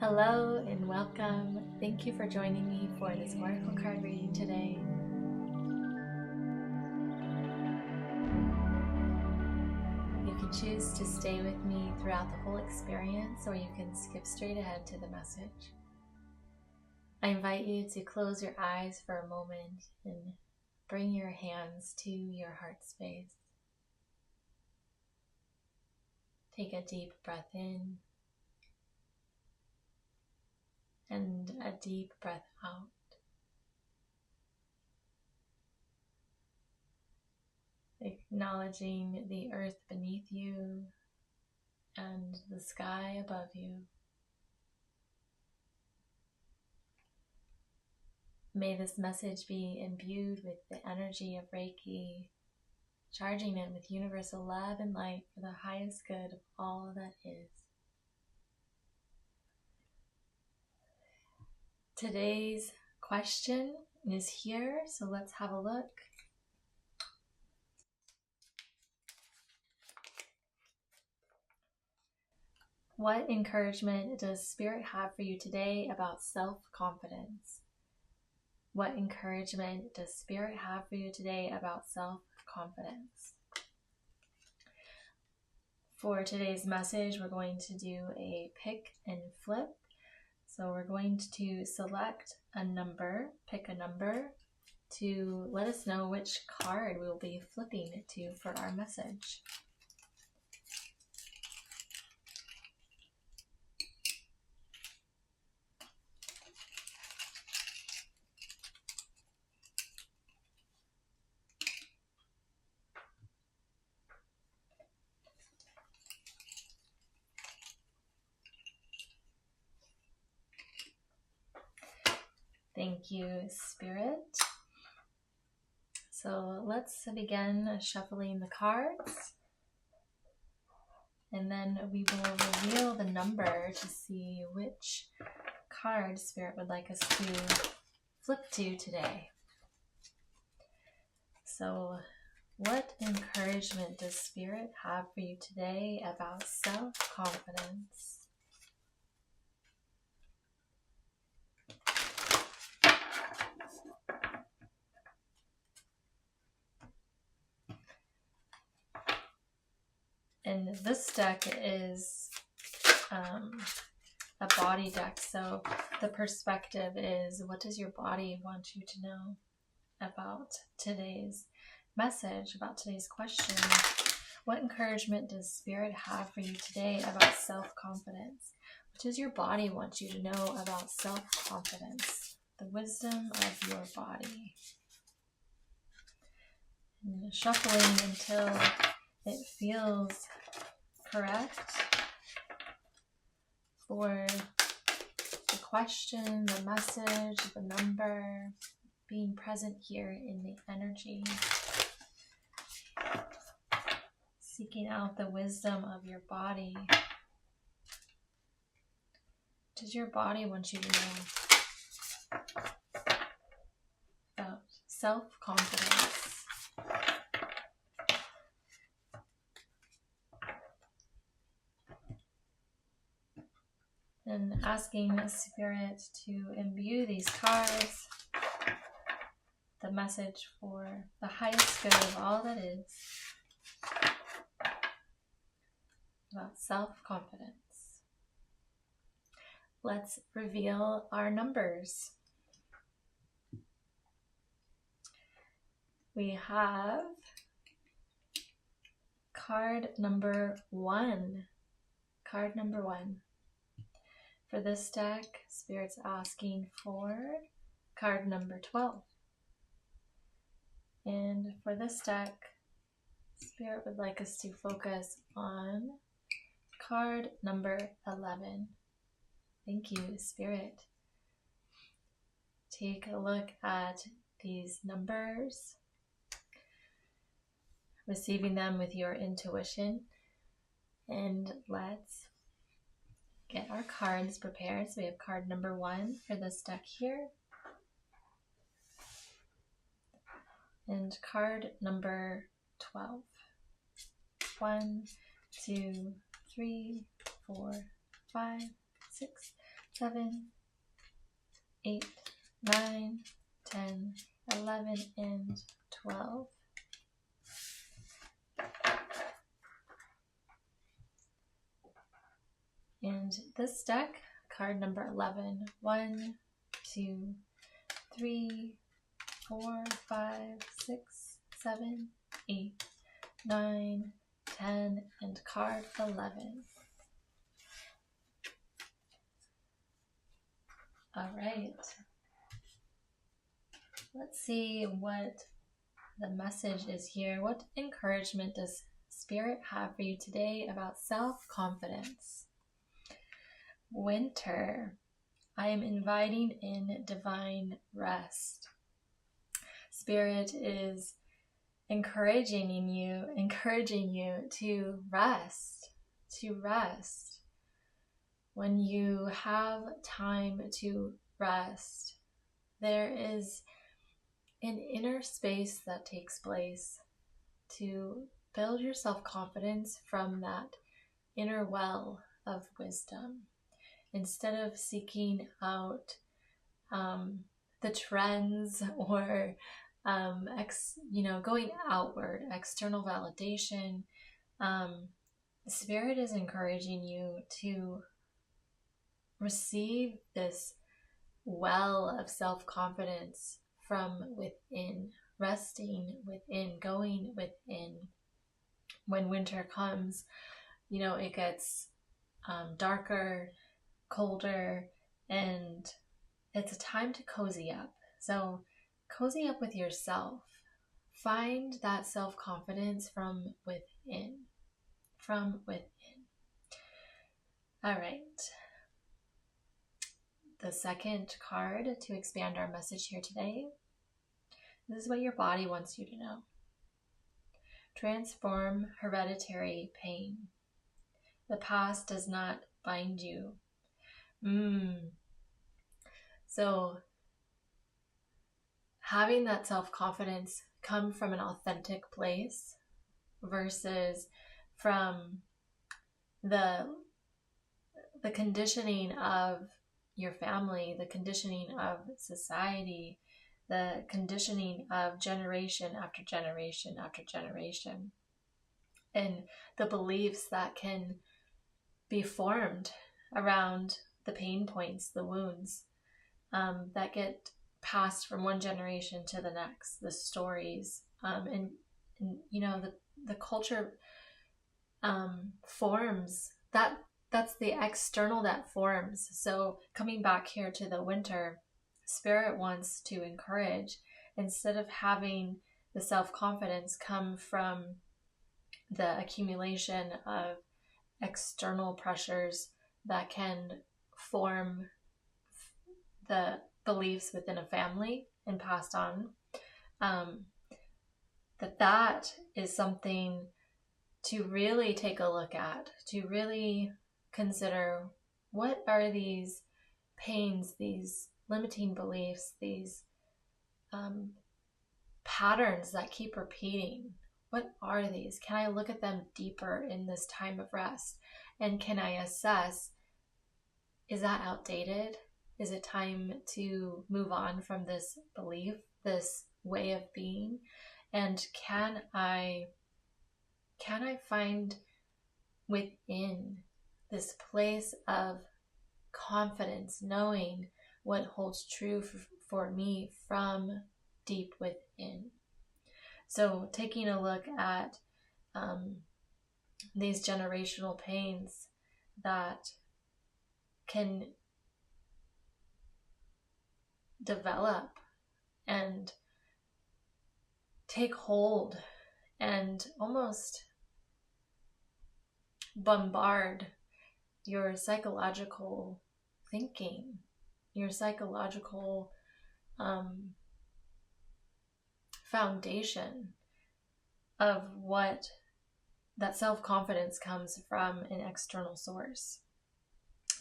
Hello and welcome. Thank you for joining me for this oracle card reading today. You can choose to stay with me throughout the whole experience, or you can skip straight ahead to the message. I invite you to close your eyes for a moment and bring your hands to your heart space. Take a deep breath in and a deep breath out. Acknowledging the earth beneath you and the sky above you. May this message be imbued with the energy of Reiki, charging it with universal love and light for the highest good of all that is. Today's question is here, so let's have a look. What encouragement does Spirit have for you today about self-confidence? What encouragement does Spirit have for you today about self-confidence? For today's message, we're going to do a pick and flip. So we're going to select a number, pick a number, to let us know which card we will be flipping to for our message. Thank you, Spirit. So let's begin shuffling the cards, and then we will reveal the number to see which card Spirit would like us to flip to today. So what encouragement does Spirit have for you today about self-confidence? And this deck is a body deck, so the perspective is, what does your body want you to know about today's message, about today's question? What encouragement does Spirit have for you today about self-confidence? What does your body want you to know about self-confidence? The wisdom of your body. And shuffling until it feels correct for the question, the message, the number, being present here in the energy. Seeking out the wisdom of your body. What does your body want you to know about self-confidence? And asking Spirit to imbue these cards, the message for the highest good of all that is, about self-confidence. Let's reveal our numbers. We have card number 1. Card number 1. For this deck, Spirit's asking for card number 12. And for this deck, Spirit would like us to focus on card number 11. Thank you, Spirit. Take a look at these numbers, receiving them with your intuition, and let's get our cards prepared. So we have card number 1 for this deck here, and card number 12. 1, 2, 3, 4, 5, 6, 7, 8, 9, 10, 11, and 12. And this deck, card number 11, 1, 2, 3, 4, 5, 6, 7, 8, 9, 10, and card 11. All right. Let's see what the message is here. What encouragement does Spirit have for you today about self-confidence? Winter. I am inviting in divine rest. Spirit is encouraging you to rest, When you have time to rest, there is an inner space that takes place to build your self-confidence from that inner well of wisdom. Instead of seeking out the trends or going outward, external validation, Spirit is encouraging you to receive this well of self-confidence from within, resting within, going within. When winter comes, it gets darker, colder, and it's a time to cozy up. So cozy up with yourself. Find that self-confidence from within. All right. The second card to expand our message here today. This is what your body wants you to know. Transform hereditary pain. The past does not bind you. So having that self-confidence come from an authentic place versus from the conditioning of your family, the conditioning of society, the conditioning of generation after generation after generation, and the beliefs that can be formed around the pain points, the wounds that get passed from one generation to the next, the stories, and the culture forms that. That's the external that forms. So coming back here to the winter, Spirit wants to encourage, instead of having the self-confidence come from the accumulation of external pressures that can form the beliefs within a family and passed on, that is something to really take a look at, to really consider, what are these pains, these limiting beliefs, these patterns that keep repeating? What are these? Can I look at them deeper in this time of rest? And can I assess, is that outdated? Is it time to move on from this belief, this way of being? And can I find within this place of confidence, knowing what holds true for me from deep within? So taking a look at these generational pains that can develop and take hold and almost bombard your psychological thinking, your psychological foundation of what that self-confidence comes from an external source.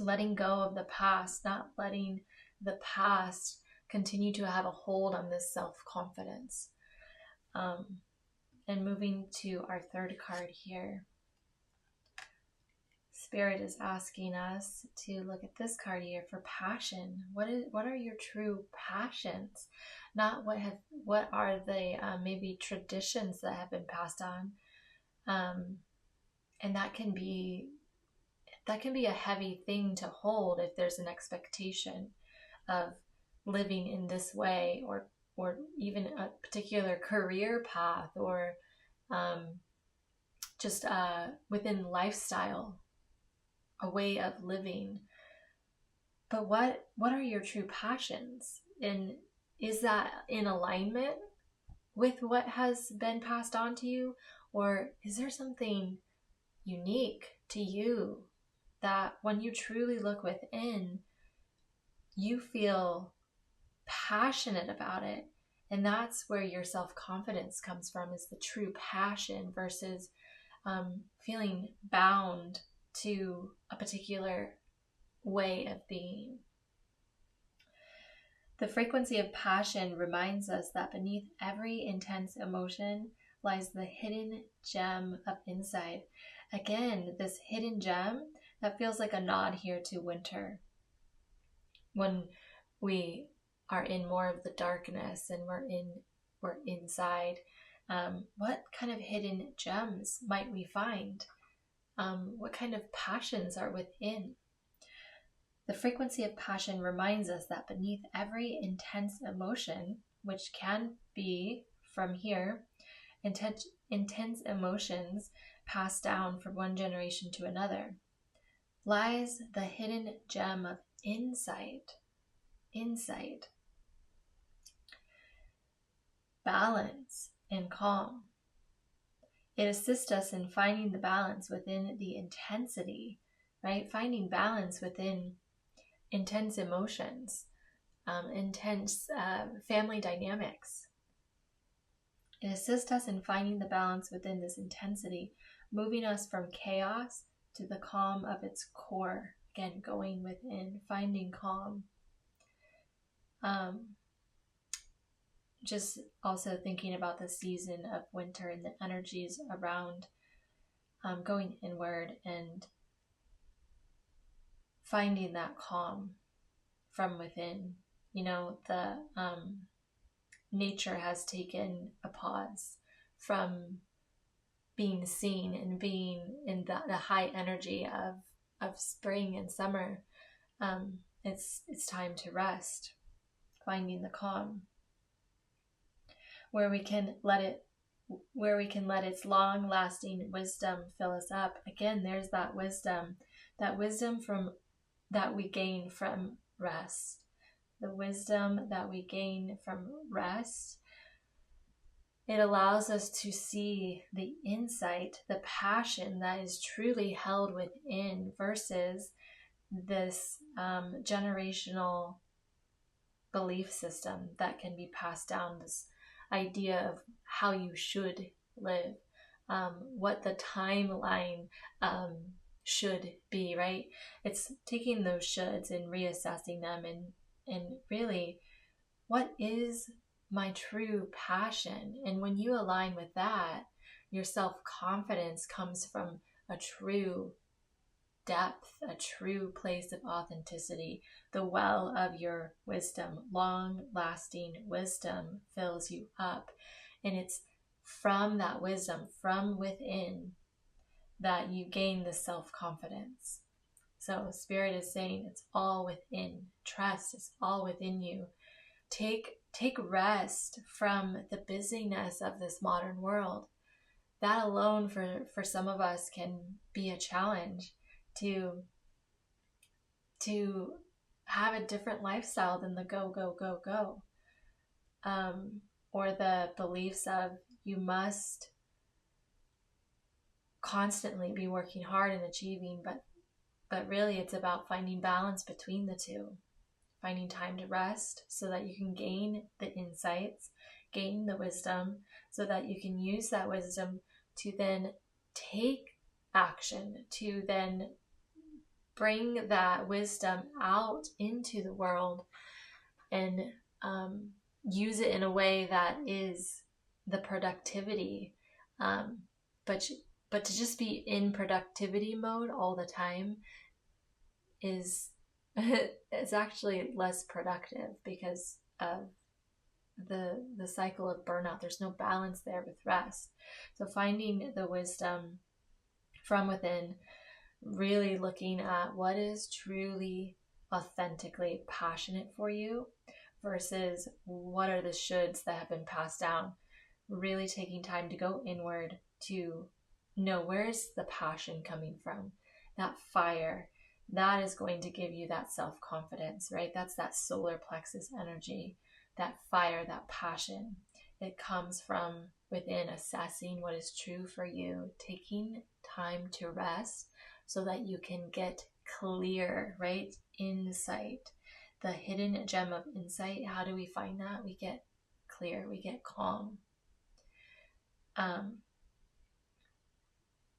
Letting go of the past, not letting the past continue to have a hold on this self-confidence. And moving to our third card here. Spirit is asking us to look at this card here for passion. What are your true passions? Not what are the maybe traditions that have been passed on, and that can be a heavy thing to hold if there's an expectation of living in this way, or even a particular career path, or just within lifestyle, a way of living. But what are your true passions? And is that in alignment with what has been passed on to you? Or is there something unique to you that when you truly look within, you feel passionate about it? And that's where your self-confidence comes from, is the true passion versus feeling bound to a particular way of being. The frequency of passion reminds us that beneath every intense emotion lies the hidden gem of insight. Again, this hidden gem that feels like a nod here to winter. When we are in more of the darkness and we're inside, what kind of hidden gems might we find? What kind of passions are within? The frequency of passion reminds us that beneath every intense emotion, which can be from here, intense emotions passed down from one generation to another, lies the hidden gem of insight. Balance and calm. It assists us in finding the balance within the intensity, right? Finding balance within intense emotions, intense family dynamics. It assists us in finding the balance within this intensity, moving us from chaos to the calm of its core. Again, going within, finding calm. Just also thinking about the season of winter and the energies around going inward and finding that calm from within. You know, the nature has taken a pause from being seen and being in the high energy of spring and summer. It's time to rest, finding the calm, where we can let its long-lasting wisdom fill us up. Again, there's that wisdom that we gain from rest. The wisdom that we gain from rest, it allows us to see the insight, the passion that is truly held within versus this generational belief system that can be passed down, this idea of how you should live, what the timeline should be, right? It's taking those shoulds and reassessing them and really, what is my true passion? And when you align with that, your self-confidence comes from a true depth, a true place of authenticity. The well of your wisdom, long-lasting wisdom, fills you up. And it's from that wisdom, from within, that you gain the self-confidence. So Spirit is saying it's all within. Trust is all within you. Take rest from the busyness of this modern world. That alone for some of us can be a challenge to have a different lifestyle than the go, go, go, go. Or the beliefs of you must constantly be working hard and achieving, but really it's about finding balance between the two. Finding time to rest so that you can gain the insights, gain the wisdom, so that you can use that wisdom to then take action, to then bring that wisdom out into the world and use it in a way that is the productivity, but But to just be in productivity mode all the time is it's actually less productive because of the cycle of burnout. There's no balance there with rest. So finding the wisdom from within, really looking at what is truly authentically passionate for you versus what are the shoulds that have been passed down. Really taking time to go inward to know where's the passion coming from, that fire. That is going to give you that self-confidence, right? That's that solar plexus energy, that fire, that passion. It comes from within, assessing what is true for you, taking time to rest so that you can get clear, right? Insight, the hidden gem of insight. How do we find that? We get clear, we get calm.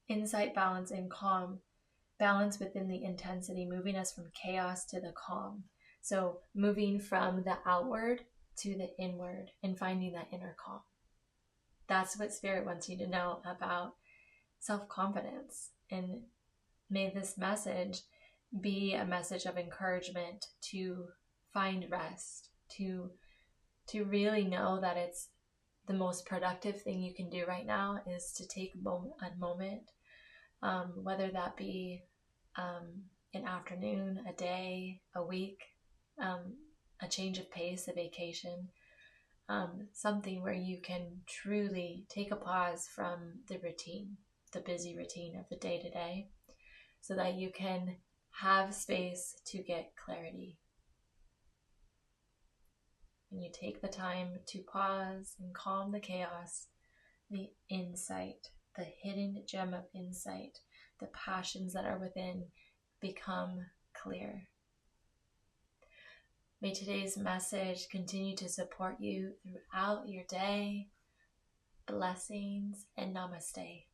Insight, balance, and calm. Balance within the intensity, moving us from chaos to the calm. So moving from the outward to the inward and finding that inner calm. That's what Spirit wants you to know about self-confidence. And may this message be a message of encouragement to find rest, to really know that it's the most productive thing you can do right now is to take a moment, whether that be an afternoon, a day, a week, a change of pace, a vacation, something where you can truly take a pause from the routine, the busy routine of the day-to-day, so that you can have space to get clarity. And you take the time to pause and calm the chaos, the insight, the hidden gem of insight, the passions that are within become clear. May today's message continue to support you throughout your day. Blessings and namaste.